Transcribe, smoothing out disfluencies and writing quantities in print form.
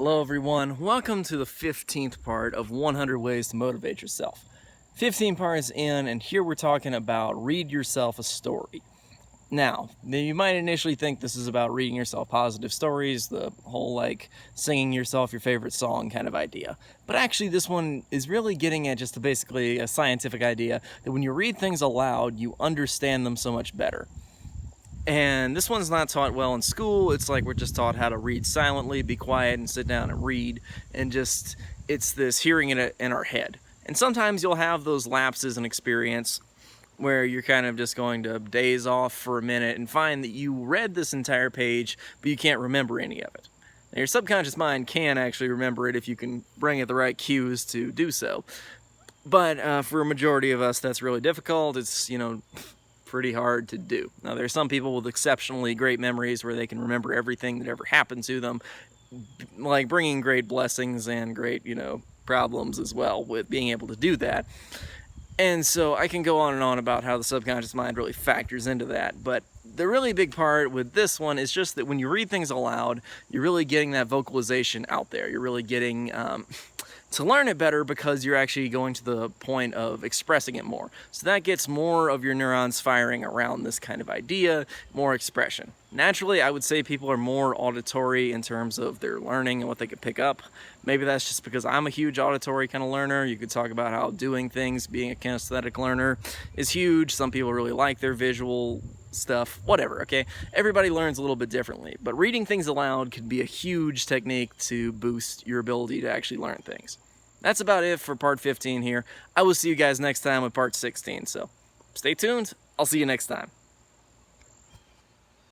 Hello everyone, welcome to the 15th part of 100 Ways to Motivate Yourself. 15 parts in, and here we're talking about read yourself a story. Now, you might initially think this is about reading yourself positive stories, the whole singing yourself your favorite song kind of idea. But actually this one is really getting at just basically a scientific idea that when you read things aloud, you understand them so much better. And this one's not taught well in school. It's like we're just taught how to read silently, be quiet, and sit down and read. And just, it's this hearing it in our head. And sometimes you'll have those lapses in experience where you're kind of just going to daze off for a minute and find that you read this entire page, but you can't remember any of it. Now, your subconscious mind can actually remember it if you can bring it the right cues to do so. But for a majority of us, that's really difficult. It's, pretty hard to do. Now, there's some people with exceptionally great memories where they can remember everything that ever happened to them, like bringing great blessings and great, problems as well with being able to do that. And so I can go on and on about how the subconscious mind really factors into that, but the really big part with this one is just that when you read things aloud, you're really getting that vocalization out there. You're really getting to learn it better because you're actually going to the point of expressing it more. So that gets more of your neurons firing around this kind of idea, more expression. Naturally, I would say people are more auditory in terms of their learning and what they could pick up. Maybe that's just because I'm a huge auditory kind of learner. You could talk about how doing things, being a kinesthetic learner is huge. Some people really like their visual stuff, whatever, okay? Everybody learns a little bit differently, but reading things aloud could be a huge technique to boost your ability to actually learn things. That's about it for part 15 here. I will see you guys next time with part 16, so stay tuned. I'll see you next time.